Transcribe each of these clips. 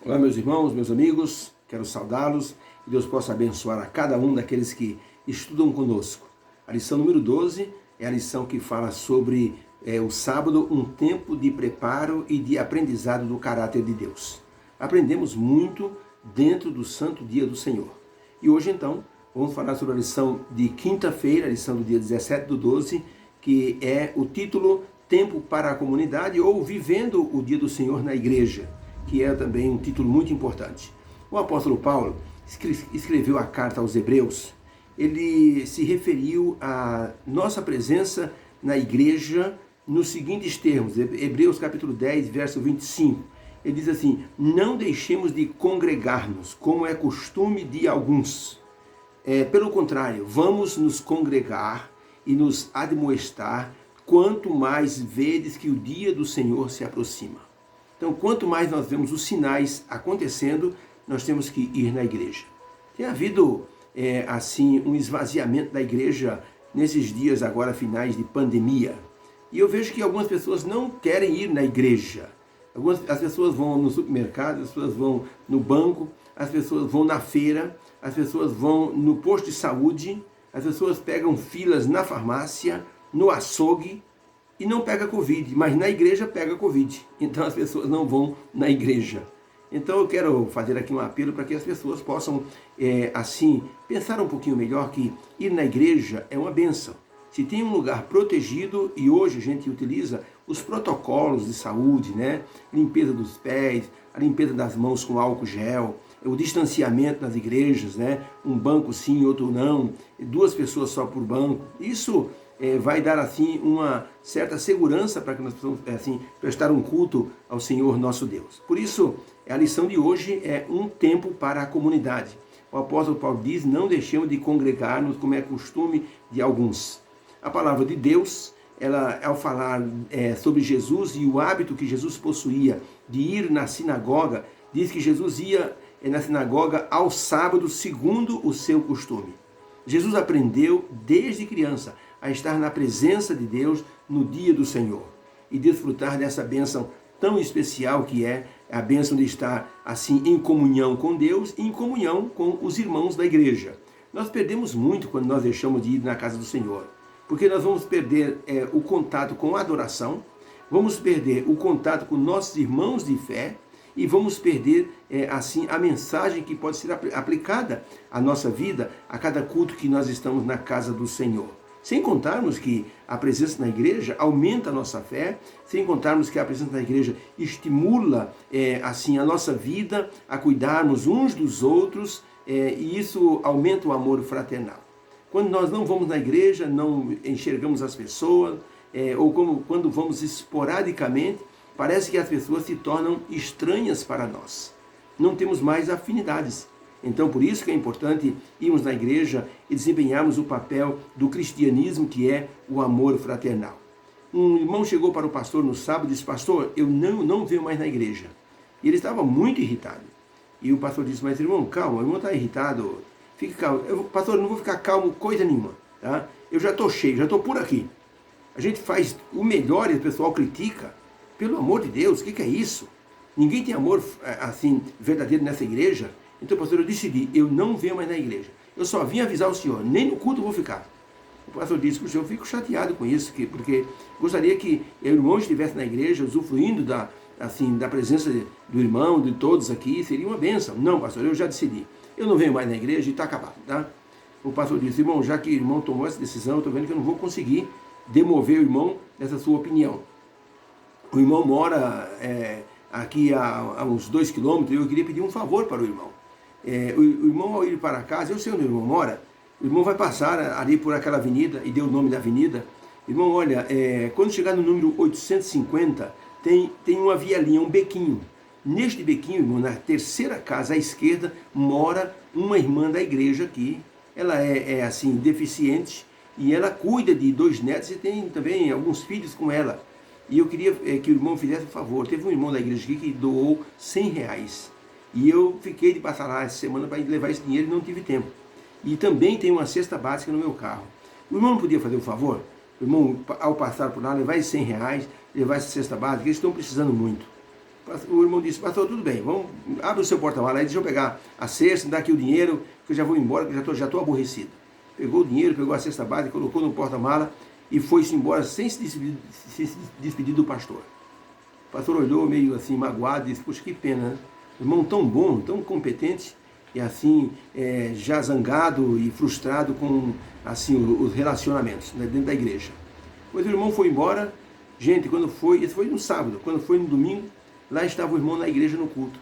Olá, meus irmãos, meus amigos, quero saudá-los e Deus possa abençoar a cada um daqueles que estudam conosco. A lição número 12 é a lição que fala sobre o sábado, um tempo de preparo e de aprendizado do caráter de Deus. Aprendemos muito dentro do santo dia do Senhor. E hoje, então, vamos falar sobre a lição de quinta-feira, a lição do dia 17/12, que é o título Tempo para a Comunidade ou Vivendo o Dia do Senhor na Igreja, que é também um título muito importante. O apóstolo Paulo escreveu a carta aos Hebreus. Ele se referiu à nossa presença na igreja nos seguintes termos. Hebreus capítulo 10, verso 25. Ele diz assim: não deixemos de congregar-nos, como é costume de alguns. Pelo contrário, vamos nos congregar e nos admoestar, quanto mais vedes que o dia do Senhor se aproxima. Então, quanto mais nós vemos os sinais acontecendo, nós temos que ir na igreja. Tem havido, um esvaziamento da igreja nesses dias agora finais de pandemia. E eu vejo que algumas pessoas não querem ir na igreja. As pessoas vão no supermercado, as pessoas vão no banco, as pessoas vão na feira, as pessoas vão no posto de saúde, as pessoas pegam filas na farmácia, no açougue, e não pega Covid, mas na igreja pega Covid. Então as pessoas não vão na igreja. Então eu quero fazer aqui um apelo para que as pessoas possam, pensar um pouquinho melhor que ir na igreja é uma bênção. Se tem um lugar protegido, e hoje a gente utiliza os protocolos de saúde, né? Limpeza dos pés, a limpeza das mãos com álcool gel, o distanciamento nas igrejas, né? Um banco sim, outro não, 2 pessoas só por banco. Isso vai dar assim uma certa segurança para que nós possamos prestar um culto ao Senhor nosso Deus. Por isso, a lição de hoje é um tempo para a comunidade. O apóstolo Paulo diz: não deixemos de congregar-nos, como é costume de alguns. A palavra de Deus, ela, ao falar sobre Jesus e o hábito que Jesus possuía de ir na sinagoga, diz que Jesus ia na sinagoga ao sábado segundo o seu costume. Jesus aprendeu desde criança a estar na presença de Deus no dia do Senhor e desfrutar dessa bênção tão especial que é a bênção de estar assim em comunhão com Deus e em comunhão com os irmãos da igreja. Nós perdemos muito quando nós deixamos de ir na casa do Senhor, porque nós vamos perder o contato com a adoração, vamos perder o contato com nossos irmãos de fé e vamos perder a mensagem que pode ser aplicada à nossa vida a cada culto que nós estamos na casa do Senhor. Sem contarmos que a presença na igreja aumenta a nossa fé, sem contarmos que a presença na igreja estimula a nossa vida a cuidarmos uns dos outros, e isso aumenta o amor fraternal. Quando nós não vamos na igreja, não enxergamos as pessoas, quando vamos esporadicamente, parece que as pessoas se tornam estranhas para nós. Não temos mais afinidades. Então, por isso que é importante irmos na igreja e desempenharmos o papel do cristianismo, que é o amor fraternal. Um irmão chegou para o pastor no sábado e disse: pastor, eu não venho mais na igreja. E ele estava muito irritado. E o pastor disse: mas irmão, calma, o irmão está irritado, fique calmo. Pastor, eu não vou ficar calmo coisa nenhuma, tá? Eu já estou cheio, já estou por aqui. A gente faz o melhor e o pessoal critica. Pelo amor de Deus, o que é isso? Ninguém tem amor verdadeiro nessa igreja. Então, pastor, eu decidi, eu não venho mais na igreja. Eu só vim avisar o senhor, nem no culto eu vou ficar. O pastor disse: puxa, eu fico chateado com isso, porque gostaria que o irmão estivesse na igreja, usufruindo da presença do irmão, de todos aqui, seria uma bênção. Não, pastor, eu já decidi. Eu não venho mais na igreja e está acabado, tá? O pastor disse: irmão, já que o irmão tomou essa decisão, eu estou vendo que eu não vou conseguir demover o irmão dessa sua opinião. O irmão mora aqui a uns 2 quilômetros e eu queria pedir um favor para o irmão. O irmão, ao ir para casa, eu sei onde o irmão mora, o irmão vai passar ali por aquela avenida, e deu o nome da avenida. Irmão, olha, quando chegar no número 850, tem uma vielinha, um bequinho. Neste bequinho, irmão, na terceira casa à esquerda, mora uma irmã da igreja aqui. Ela é deficiente, e ela cuida de 2 netos e tem também alguns filhos com ela. E eu queria que o irmão fizesse um favor. Teve um irmão da igreja aqui que doou R$100. E eu fiquei de passar lá essa semana para levar esse dinheiro e não tive tempo. E também tem uma cesta básica no meu carro. O irmão não podia fazer um favor? O irmão, ao passar por lá, levar esses R$100, levar essa cesta básica, eles estão precisando muito. O irmão disse, pastor, tudo bem, vamos, abre o seu porta-mala aí, deixa eu pegar a cesta, dá aqui o dinheiro, que eu já vou embora, que eu já estou aborrecido. Pegou o dinheiro, pegou a cesta básica, colocou no porta-mala e foi-se embora sem se despedir do pastor. O pastor olhou meio assim, magoado, e disse, poxa, que pena, né? Irmão tão bom, tão competente, e assim, já zangado e frustrado com assim, os relacionamentos, né, dentro da igreja. Pois o irmão foi embora, gente, esse foi no sábado, quando foi no domingo, lá estava o irmão na igreja no culto.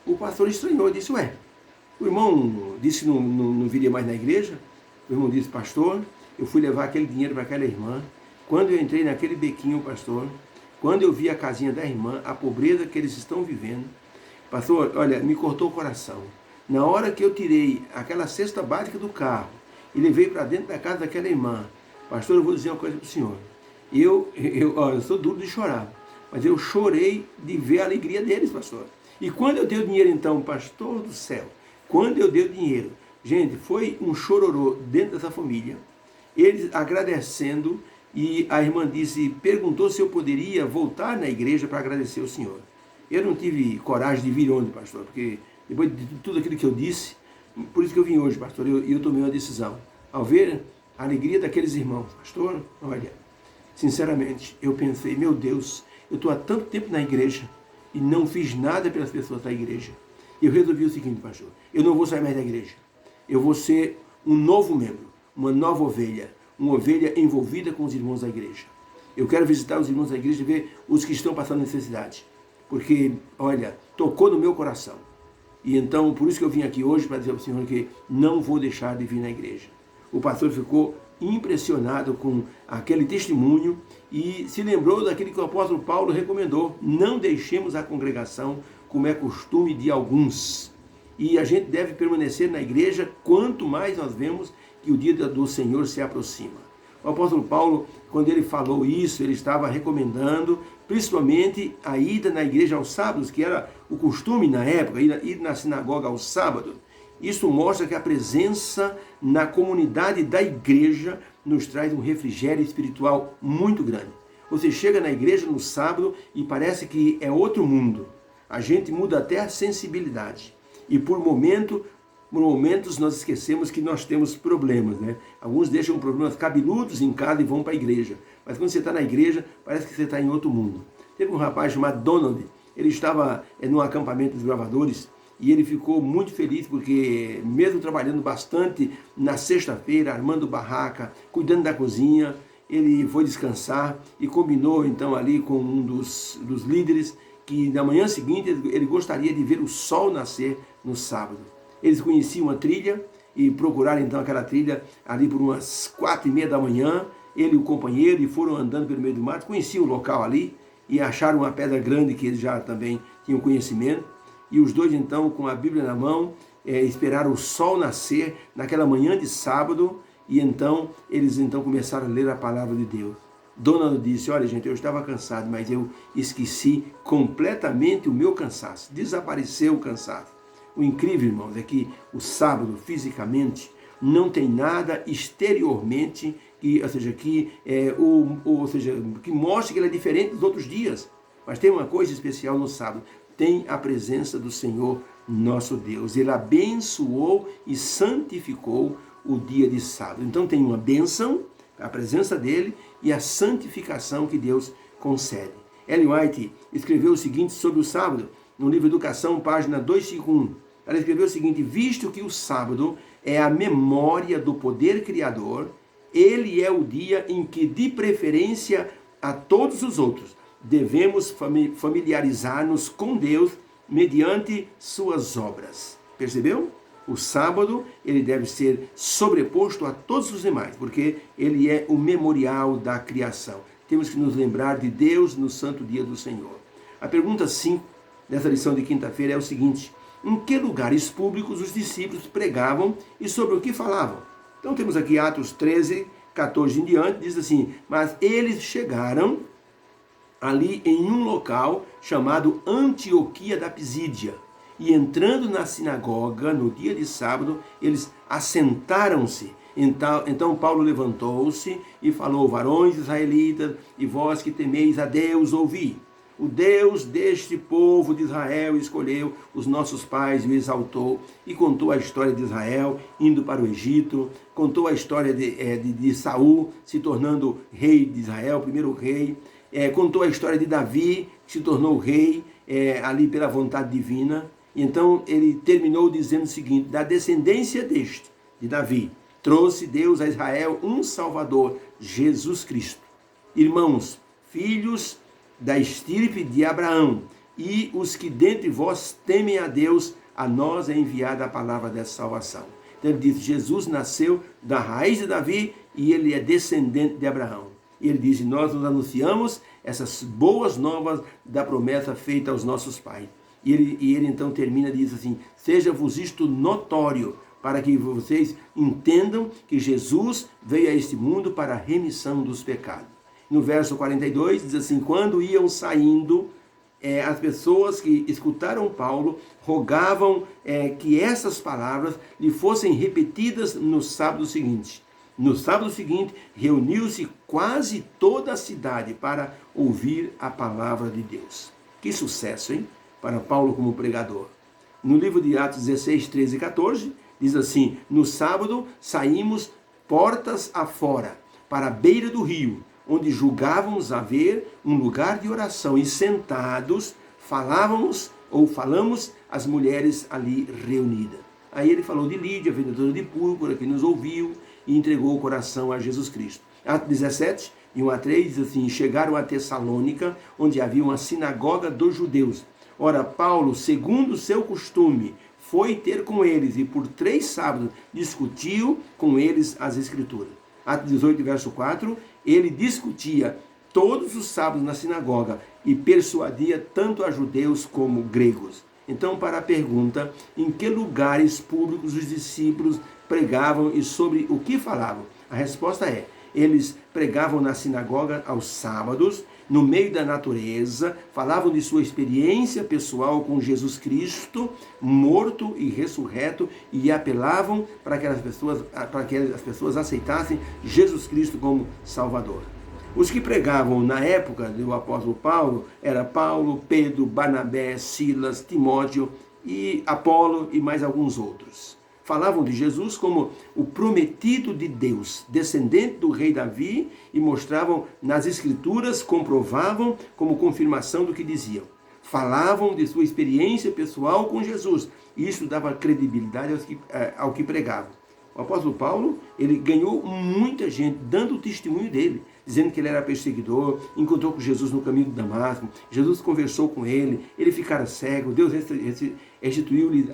O pastor estranhou e disse, ué, o irmão disse que não viria mais na igreja. O irmão disse, pastor, eu fui levar aquele dinheiro para aquela irmã. Quando eu entrei naquele bequinho, pastor, quando eu vi a casinha da irmã, a pobreza que eles estão vivendo, pastor, olha, me cortou o coração. Na hora que eu tirei aquela cesta básica do carro e levei para dentro da casa daquela irmã, pastor, eu vou dizer uma coisa para o senhor. Eu sou duro de chorar, mas eu chorei de ver a alegria deles, pastor. E quando eu dei o dinheiro então, pastor do céu, quando eu dei o dinheiro, gente, foi um chororô dentro dessa família, eles agradecendo, e a irmã perguntou se eu poderia voltar na igreja para agradecer ao senhor. Eu não tive coragem de vir ontem, pastor, porque depois de tudo aquilo que eu disse, por isso que eu vim hoje, pastor, eu tomei uma decisão. Ao ver a alegria daqueles irmãos, pastor, olha, sinceramente, eu pensei, meu Deus, eu estou há tanto tempo na igreja e não fiz nada pelas pessoas da igreja. Eu resolvi o seguinte, pastor, eu não vou sair mais da igreja. Eu vou ser um novo membro, uma nova ovelha, uma ovelha envolvida com os irmãos da igreja. Eu quero visitar os irmãos da igreja e ver os que estão passando necessidade. Porque, olha, tocou no meu coração. E então, por isso que eu vim aqui hoje para dizer ao Senhor que não vou deixar de vir na igreja. O pastor ficou impressionado com aquele testemunho e se lembrou daquele que o apóstolo Paulo recomendou. Não deixemos a congregação como é costume de alguns. E a gente deve permanecer na igreja quanto mais nós vemos que o dia do Senhor se aproxima. O apóstolo Paulo, quando ele falou isso, ele estava recomendando principalmente a ida na igreja aos sábados, que era o costume na época, ir na sinagoga aos sábados. Isso mostra que a presença na comunidade da igreja nos traz um refrigério espiritual muito grande. Você chega na igreja no sábado e parece que é outro mundo. A gente muda até a sensibilidade. E por momentos nós esquecemos que nós temos problemas, né? Alguns deixam problemas cabeludos em casa e vão para a igreja. Mas quando você está na igreja, parece que você está em outro mundo. Teve um rapaz chamado Donald, ele estava num acampamento dos gravadores e ele ficou muito feliz porque, mesmo trabalhando bastante na sexta-feira, armando barraca, cuidando da cozinha, ele foi descansar e combinou então ali com um dos líderes que na manhã seguinte ele gostaria de ver o sol nascer no sábado. Eles conheciam uma trilha e procuraram então aquela trilha ali por umas 4:30 da manhã, ele e o companheiro, e foram andando pelo meio do mato, conheciam o local ali e acharam uma pedra grande que eles já também tinham conhecimento, e os dois então com a Bíblia na mão, esperaram o sol nascer naquela manhã de sábado, e então eles então começaram a ler a palavra de Deus. Donald disse, olha gente, eu estava cansado, mas eu esqueci completamente o meu cansaço, desapareceu o cansaço. O incrível, irmãos, é que o sábado, fisicamente, não tem nada exteriormente que mostre que ele é diferente dos outros dias. Mas tem uma coisa especial no sábado, tem a presença do Senhor nosso Deus. Ele abençoou e santificou o dia de sábado. Então tem uma bênção, a presença dele, e a santificação que Deus concede. Ellen White escreveu o seguinte sobre o sábado, no livro Educação, página 251. Ela escreveu o seguinte, visto que o sábado é a memória do poder criador, ele é o dia em que, de preferência a todos os outros, devemos familiarizar-nos com Deus mediante suas obras. Percebeu? O sábado, ele deve ser sobreposto a todos os demais, porque ele é o memorial da criação. Temos que nos lembrar de Deus no santo dia do Senhor. A pergunta 5 dessa lição de quinta-feira é o seguinte, em que lugares públicos os discípulos pregavam e sobre o que falavam? Então temos aqui Atos 13, 14 em diante, diz assim, mas eles chegaram ali em um local chamado Antioquia da Pisídia, e entrando na sinagoga no dia de sábado, eles assentaram-se. Então Paulo levantou-se e falou, varões israelitas, e vós que temeis a Deus, ouvi. O Deus deste povo de Israel escolheu os nossos pais e o exaltou, e contou a história de Israel indo para o Egito, contou a história de Saul se tornando rei de Israel, primeiro rei, contou a história de Davi, que se tornou rei ali pela vontade divina. Então ele terminou dizendo o seguinte: da descendência de Davi, trouxe Deus a Israel um Salvador, Jesus Cristo. Irmãos, filhos da estirpe de Abraão, e os que dentre vós temem a Deus, a nós é enviada a palavra dessa salvação. Então ele diz: Jesus nasceu da raiz de Davi e ele é descendente de Abraão. E ele diz: nós nos anunciamos essas boas novas da promessa feita aos nossos pais. E ele então termina e diz assim: seja-vos isto notório, para que vocês entendam que Jesus veio a este mundo para a remissão dos pecados. No verso 42 diz assim: quando iam saindo, as pessoas que escutaram Paulo rogavam que essas palavras lhe fossem repetidas no sábado seguinte. No sábado seguinte, reuniu-se quase toda a cidade para ouvir a palavra de Deus. Que sucesso, hein? Para Paulo como pregador. No livro de Atos 16, 13 e 14, diz assim: no sábado saímos portas afora, para a beira do rio, onde julgávamos haver um lugar de oração, e sentados falamos as mulheres ali reunidas. Aí ele falou de Lídia, vendedora de púrpura, que nos ouviu e entregou o coração a Jesus Cristo. Atos 17, de 1 a 3, diz assim: chegaram a Tessalônica, onde havia uma sinagoga dos judeus. Ora, Paulo, segundo o seu costume, foi ter com eles, e por 3 sábados discutiu com eles as Escrituras. Atos 18, verso 4, ele discutia todos os sábados na sinagoga e persuadia tanto a judeus como gregos. Então, para a pergunta, em que lugares públicos os discípulos pregavam e sobre o que falavam? A resposta é: eles pregavam na sinagoga aos sábados, no meio da natureza, falavam de sua experiência pessoal com Jesus Cristo, morto e ressurreto, e apelavam para que as pessoas aceitassem Jesus Cristo como Salvador. Os que pregavam na época do apóstolo Paulo era Paulo, Pedro, Barnabé, Silas, Timóteo e Apolo e mais alguns outros. Falavam de Jesus como o prometido de Deus, descendente do rei Davi, e mostravam nas Escrituras, comprovavam como confirmação do que diziam. Falavam de sua experiência pessoal com Jesus, e isso dava credibilidade ao que pregavam. O apóstolo Paulo, ele ganhou muita gente dando o testemunho dele, dizendo que ele era perseguidor, encontrou com Jesus no caminho de Damasco, Jesus conversou com ele, ele ficara cego, Deus restituiu-lhe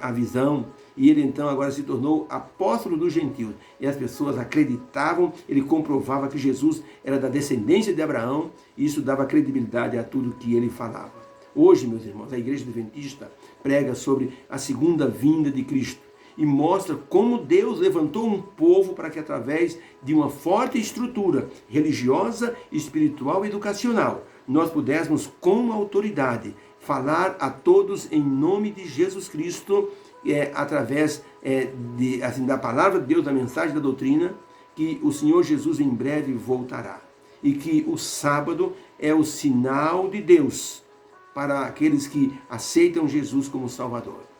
a visão, e ele então agora se tornou apóstolo dos gentios. E as pessoas acreditavam, ele comprovava que Jesus era da descendência de Abraão, e isso dava credibilidade a tudo que ele falava. Hoje, meus irmãos, a Igreja Adventista prega sobre a segunda vinda de Cristo, e mostra como Deus levantou um povo para que, através de uma forte estrutura religiosa, espiritual e educacional, nós pudéssemos, com autoridade, falar a todos em nome de Jesus Cristo, através da palavra de Deus, da mensagem da doutrina, que o Senhor Jesus em breve voltará. E que o sábado é o sinal de Deus para aqueles que aceitam Jesus como Salvador.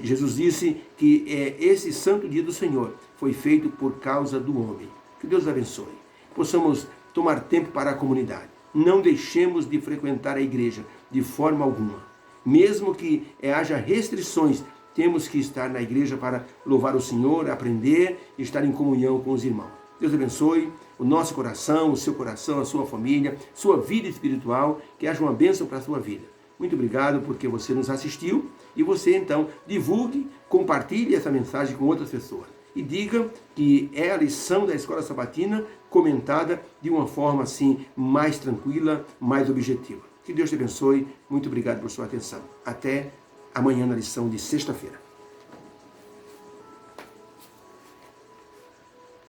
Jesus disse que esse santo dia do Senhor foi feito por causa do homem. Que Deus abençoe. Possamos tomar tempo para a comunidade. Não deixemos de frequentar a igreja de forma alguma. Mesmo que haja restrições, temos que estar na igreja para louvar o Senhor, aprender e estar em comunhão com os irmãos. Deus abençoe o nosso coração, o seu coração, a sua família, sua vida espiritual. Que haja uma bênção para a sua vida. Muito obrigado porque você nos assistiu, e você então divulgue, compartilhe essa mensagem com outras pessoas e diga que é a lição da Escola Sabatina comentada de uma forma assim mais tranquila, mais objetiva. Que Deus te abençoe. Muito obrigado por sua atenção. Até amanhã na lição de sexta-feira.